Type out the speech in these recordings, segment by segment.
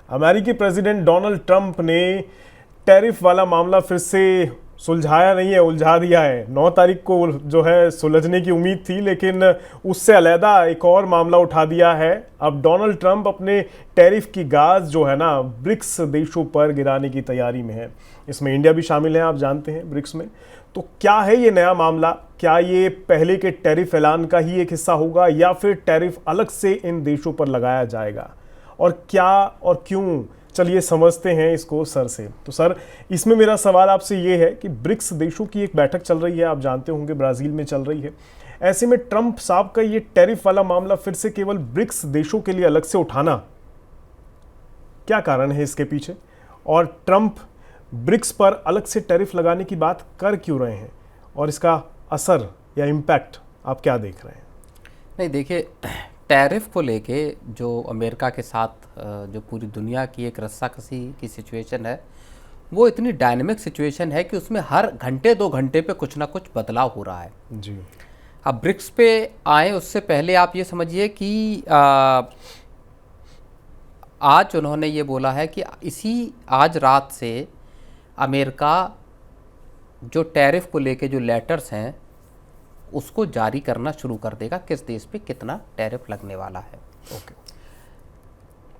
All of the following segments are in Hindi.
अमेरिकी प्रेसिडेंट डोनाल्ड ट्रंप ने टैरिफ वाला मामला फिर से सुलझाया नहीं है, उलझा दिया है। 9 तारीख को जो है सुलझने की उम्मीद थी, लेकिन उससे अलहदा एक और मामला उठा दिया है। अब डोनाल्ड ट्रंप अपने टैरिफ की गाज जो है ना ब्रिक्स देशों पर गिराने की तैयारी में है। इसमें इंडिया भी शामिल है, आप जानते हैं, ब्रिक्स में। तो क्या है ये नया मामला? क्या ये पहले के टैरिफ ऐलान का ही एक हिस्सा होगा या फिर टैरिफ अलग से इन देशों पर लगाया जाएगा? और क्या और क्यों, चलिए समझते हैं इसको सर से। तो सर, इसमें मेरा सवाल आपसे ये है कि ब्रिक्स देशों की एक बैठक चल रही है, आप जानते होंगे, ब्राज़ील में चल रही है। ऐसे में ट्रंप साहब का ये टैरिफ वाला मामला फिर से केवल ब्रिक्स देशों के लिए अलग से उठाना, क्या कारण है इसके पीछे? और ट्रंप ब्रिक्स पर अलग से टैरिफ लगाने की बात कर क्यों रहे हैं? और इसका असर या इम्पैक्ट आप क्या देख रहे हैं? नहीं, देखिए, टैरिफ को लेके जो अमेरिका के साथ जो पूरी दुनिया की एक रस्साकसी की सिचुएशन है, वो इतनी डायनेमिक सिचुएशन है कि उसमें हर घंटे 2 घंटे पे कुछ ना कुछ बदलाव हो रहा है जी। अब ब्रिक्स पे आए उससे पहले आप ये समझिए कि आज उन्होंने ये बोला है कि आज रात से अमेरिका जो टैरिफ को लेके जो लेटर्स हैं उसको जारी करना शुरू कर देगा, किस देश पे कितना टैरिफ लगने वाला है। ओके।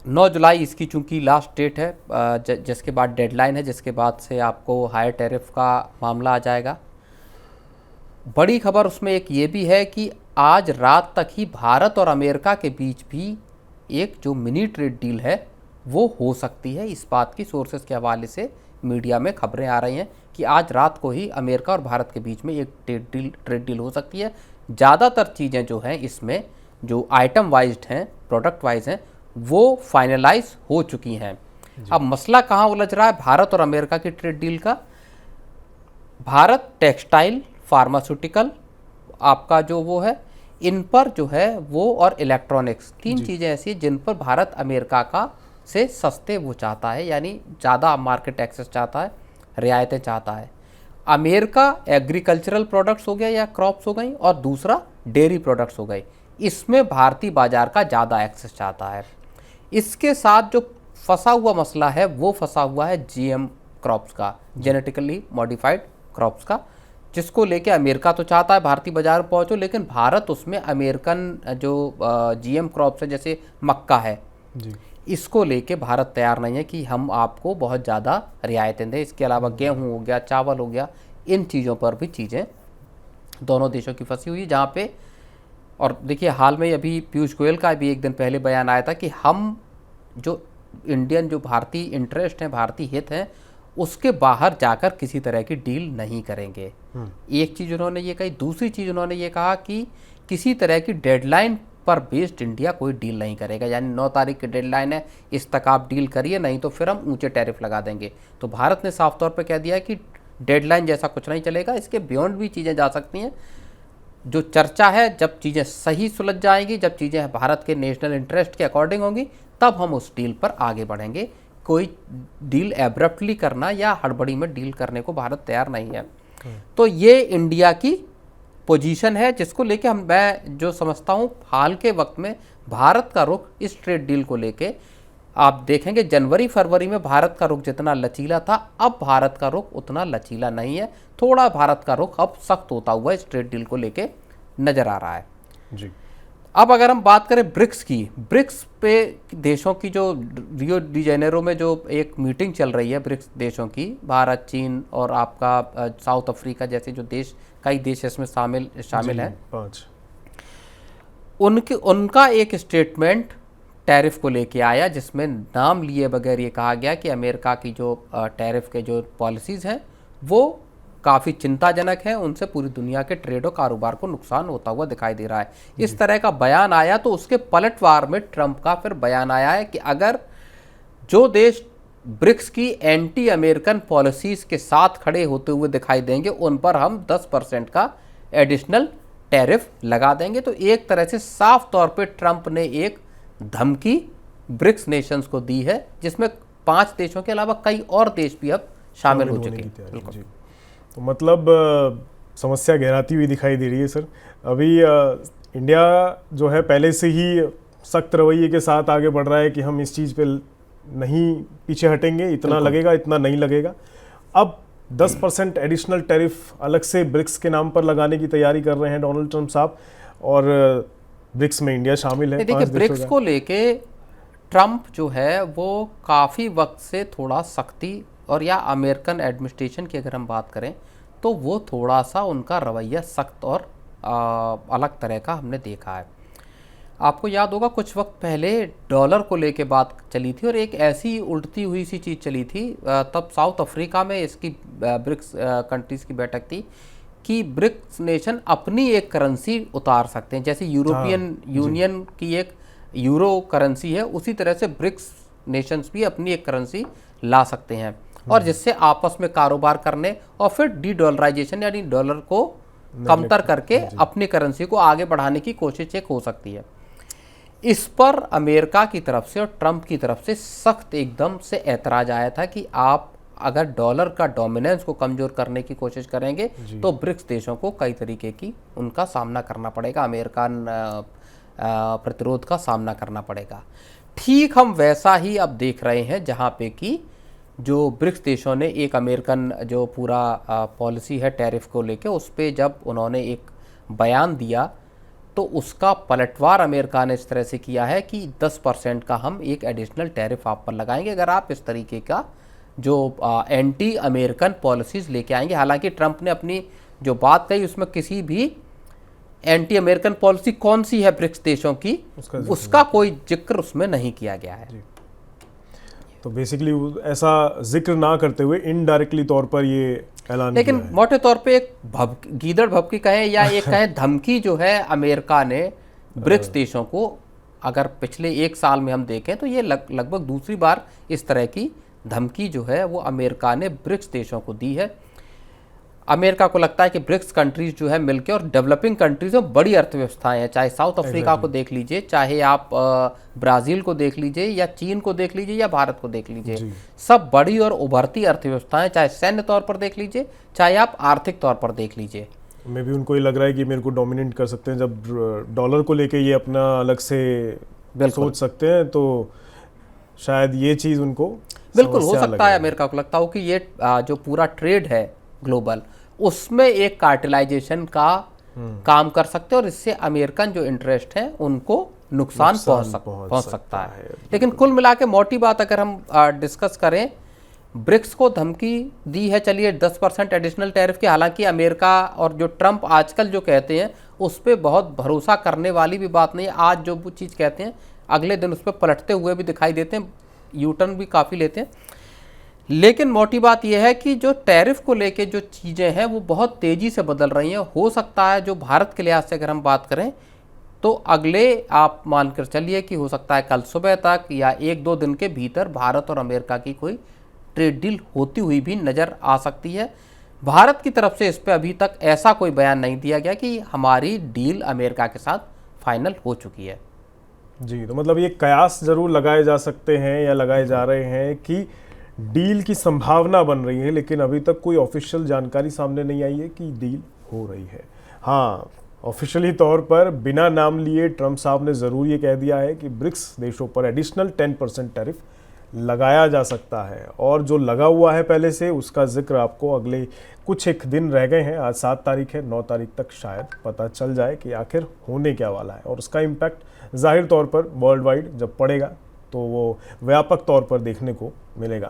9 जुलाई इसकी चूंकि लास्ट डेट है, जिसके बाद डेडलाइन है, जिसके बाद से आपको हायर टैरिफ का मामला आ जाएगा। बड़ी खबर उसमें एक ये भी है कि आज रात तक ही भारत और अमेरिका के बीच भी एक जो मिनी ट्रेड डील है वो हो सकती है। इस बात की सोर्सेज के हवाले से मीडिया में खबरें आ रही हैं कि आज रात को ही अमेरिका और भारत के बीच में एक ट्रेड डील हो सकती है। ज़्यादातर चीज़ें जो हैं इसमें जो आइटम वाइज्ड हैं, प्रोडक्ट वाइज हैं, वो फाइनलाइज हो चुकी हैं। अब मसला कहाँ उलझ रहा है भारत और अमेरिका की ट्रेड डील का? भारत टेक्सटाइल, फार्मास्यूटिकल, आपका जो वो है, इन पर जो है वो, और इलेक्ट्रॉनिक्स, 3 चीज़ें ऐसी हैं जिन पर भारत अमेरिका का से सस्ते वो चाहता है, यानी ज़्यादा मार्केट एक्सेस चाहता है, रियायतें चाहता है। अमेरिका एग्रीकल्चरल प्रोडक्ट्स हो गया या क्रॉप्स हो गई, और दूसरा डेयरी प्रोडक्ट्स हो गए, इसमें भारतीय बाजार का ज़्यादा एक्सेस चाहता है। इसके साथ जो फंसा हुआ मसला है वो फंसा हुआ है जीएम क्रॉप्स का, जेनेटिकली मॉडिफाइड क्रॉप्स का, जिसको लेके अमेरिका तो चाहता है भारतीय बाजार में पहुँचो, लेकिन भारत उसमें अमेरिकन जो जीएम क्रॉप्स है जैसे मक्का है जी, इसको लेके भारत तैयार नहीं है कि हम आपको बहुत ज़्यादा रियायतें दें। इसके अलावा गेहूं हो गया, चावल हो गया, इन चीज़ों पर भी चीज़ें दोनों देशों की फंसी हुई है, जहाँ पे, और देखिए हाल में अभी पीयूष गोयल का भी एक दिन पहले बयान आया था कि हम जो इंडियन जो भारतीय इंटरेस्ट हैं, भारतीय हित हैं, उसके बाहर जाकर किसी तरह की डील नहीं करेंगे। एक चीज़ उन्होंने ये कही। दूसरी चीज़ उन्होंने ये कहा कि किसी तरह की डेडलाइन पर बेस्ड इंडिया कोई डील नहीं करेगा, यानी 9 तारीख की डेडलाइन है, इस तक आप डील करिए, नहीं तो फिर हम ऊंचे टैरिफ लगा देंगे। तो भारत ने साफ तौर पर कह दिया है कि डेडलाइन जैसा कुछ नहीं चलेगा, इसके बियॉन्ड भी चीज़ें जा सकती हैं। जो चर्चा है, जब चीज़ें सही सुलझ जाएंगी, जब चीज़ें भारत के नेशनल इंटरेस्ट के अकॉर्डिंग होंगी, तब हम उस डील पर आगे बढ़ेंगे। कोई डील एब्रप्टली करना या हड़बड़ी में डील करने को भारत तैयार नहीं है। तो ये इंडिया की पोजीशन है, जिसको लेके मैं जो समझता हूँ हाल के वक्त में भारत का रुख इस ट्रेड डील को लेके, आप देखेंगे जनवरी फरवरी में भारत का रुख जितना लचीला था, अब भारत का रुख उतना लचीला नहीं है। थोड़ा भारत का रुख अब सख्त होता हुआ इस ट्रेड डील को लेके नजर आ रहा है जी। अब अगर हम बात करें ब्रिक्स की, ब्रिक्स पे देशों की जो रियो डी जेनेरो में जो एक मीटिंग चल रही है ब्रिक्स देशों की, भारत, चीन और आपका साउथ अफ्रीका जैसे जो देश, कई देश इसमें शामिल हैं, 5 उनका एक स्टेटमेंट टैरिफ को लेके आया, जिसमें नाम लिए बगैर ये कहा गया कि अमेरिका की जो टैरिफ के जो पॉलिसीज़ हैं वो काफ़ी चिंताजनक है, उनसे पूरी दुनिया के ट्रेड और कारोबार को नुकसान होता हुआ दिखाई दे रहा है। इस तरह का बयान आया तो उसके पलटवार में ट्रंप का फिर बयान आया है कि अगर जो देश ब्रिक्स की एंटी अमेरिकन पॉलिसीज़ के साथ खड़े होते हुए दिखाई देंगे, उन पर हम 10% का एडिशनल टैरिफ लगा देंगे। तो एक तरह से साफ तौर पे ट्रंप ने एक धमकी ब्रिक्स नेशंस को दी है, जिसमें 5 देशों के अलावा कई और देश भी अब शामिल हो चुके हैं। तो मतलब समस्या गहराती हुई दिखाई दे रही है सर। अभी इंडिया जो है पहले से ही सख्त रवैये के साथ आगे बढ़ रहा है कि हम इस चीज़ पे नहीं पीछे हटेंगे, इतना लगेगा, इतना नहीं लगेगा। अब 10% एडिशनल टैरिफ अलग से ब्रिक्स के नाम पर लगाने की तैयारी कर रहे हैं डोनाल्ड ट्रंप साहब, और ब्रिक्स में इंडिया शामिल है। देखिए, ब्रिक्स को लेके ट्रंप जो है वो काफ़ी वक्त से थोड़ा सख्ती, और या अमेरिकन एडमिनिस्ट्रेशन की अगर हम बात करें तो वो थोड़ा सा उनका रवैया सख्त और अलग तरह का हमने देखा है। आपको याद होगा कुछ वक्त पहले डॉलर को लेके बात चली थी और एक ऐसी उल्टती हुई सी चीज़ चली थी, तब साउथ अफ्रीका में इसकी ब्रिक्स कंट्रीज़ की बैठक थी कि ब्रिक्स नेशन अपनी एक करेंसी उतार सकते हैं, जैसे यूरोपियन यूनियन की एक यूरो करेंसी है, उसी तरह से ब्रिक्स नेशंस भी अपनी एक करेंसी ला सकते हैं, और जिससे आपस में कारोबार करने और फिर डी डॉलराइजेशन यानी डॉलर को कमतर करके अपनी करेंसी को आगे बढ़ाने की कोशिश एक हो सकती है। इस पर अमेरिका की तरफ से और ट्रंप की तरफ से सख्त एकदम से ऐतराज आया था कि आप अगर डॉलर का डोमिनेंस को कमजोर करने की कोशिश करेंगे तो ब्रिक्स देशों को कई तरीके की उनका सामना करना पड़ेगा, अमेरिकन प्रतिरोध का सामना करना पड़ेगा। ठीक हम वैसा ही अब देख रहे हैं जहां पे कि जो ब्रिक्स देशों ने एक अमेरिकन जो पूरा पॉलिसी है टैरिफ को लेके, उस पर जब उन्होंने एक बयान दिया तो उसका पलटवार अमेरिका ने इस तरह से किया है कि 10% का हम एक एडिशनल टैरिफ आप पर लगाएंगे अगर आप इस तरीके का जो एंटी अमेरिकन पॉलिसीज़ लेके आएंगे। हालांकि ट्रंप ने अपनी जो बात कही उसमें किसी भी एंटी अमेरिकन पॉलिसी कौन सी है ब्रिक्स देशों की उसका कोई जिक्र उसमें नहीं किया गया है। तो बेसिकली ऐसा जिक्र ना करते हुए इनडायरेक्टली तौर पर ये ऐलान, लेकिन मोटे तौर पे एक गीदड़ भभकी कहें या एक कहें धमकी जो है अमेरिका ने ब्रिक्स देशों को, अगर पिछले एक साल में हम देखें तो ये लगभग दूसरी बार इस तरह की धमकी जो है वो अमेरिका ने ब्रिक्स देशों को दी है। अमेरिका को लगता है कि ब्रिक्स कंट्रीज जो है मिलकर, और डेवलपिंग कंट्रीज में बड़ी अर्थव्यवस्थाएं हैं, चाहे साउथ अफ्रीका को देख लीजिए, चाहे आप ब्राज़ील को देख लीजिए, या चीन को देख लीजिए, या भारत को देख लीजिए, सब बड़ी और उभरती अर्थव्यवस्थाएं, चाहे सैन्य तौर पर देख लीजिए, चाहे आप आर्थिक तौर पर देख लीजिए। मे भी उनको ये लग रहा है कि मेरे को डोमिनेट कर सकते हैं, जब डॉलर को लेके ये अपना अलग से सोच सकते हैं तो शायद ये चीज़ उनको बिल्कुल हो सकता है। अमेरिका को लगता हो कि ये जो पूरा ट्रेड है ग्लोबल उसमें एक कार्टेलाइजेशन का काम कर सकते हैं और इससे अमेरिकन जो इंटरेस्ट है उनको नुकसान पहुंच सकता है। लेकिन कुल मिला के मोटी बात अगर हम डिस्कस करें, ब्रिक्स को धमकी दी है चलिए 10% एडिशनल टैरिफ की। हालांकि अमेरिका और जो ट्रंप आजकल जो कहते हैं उस पर बहुत भरोसा करने वाली भी बात नहीं है। आज जो वो चीज़ कहते हैं अगले दिन उस पर पलटते हुए भी दिखाई देते हैं, यू टर्न भी काफ़ी लेते हैं। लेकिन मोटी बात यह है कि जो टैरिफ को लेके जो चीज़ें हैं वो बहुत तेज़ी से बदल रही हैं। हो सकता है जो भारत के लिहाज से अगर हम बात करें तो अगले आप मानकर चलिए कि हो सकता है कल सुबह तक या 1-2 दिन के भीतर भारत और अमेरिका की कोई ट्रेड डील होती हुई भी नज़र आ सकती है। भारत की तरफ से इस पर अभी तक ऐसा कोई बयान नहीं दिया गया कि हमारी डील अमेरिका के साथ फाइनल हो चुकी है। जी, तो मतलब ये कयास ज़रूर लगाए जा सकते हैं या लगाए जा रहे हैं कि डील की संभावना बन रही है, लेकिन अभी तक कोई ऑफिशियल जानकारी सामने नहीं आई है कि डील हो रही है। हाँ, ऑफिशियली तौर पर बिना नाम लिए ट्रंप साहब ने ज़रूर ये कह दिया है कि ब्रिक्स देशों पर एडिशनल 10% टैरिफ लगाया जा सकता है, और जो लगा हुआ है पहले से उसका जिक्र आपको अगले कुछ एक दिन रह गए हैं, आज 7 तारीख है, 9 तारीख तक शायद पता चल जाए कि आखिर होने क्या वाला है, और उसका इम्पैक्ट जाहिर तौर पर वर्ल्ड वाइड जब पड़ेगा तो वो व्यापक तौर पर देखने को मिलेगा।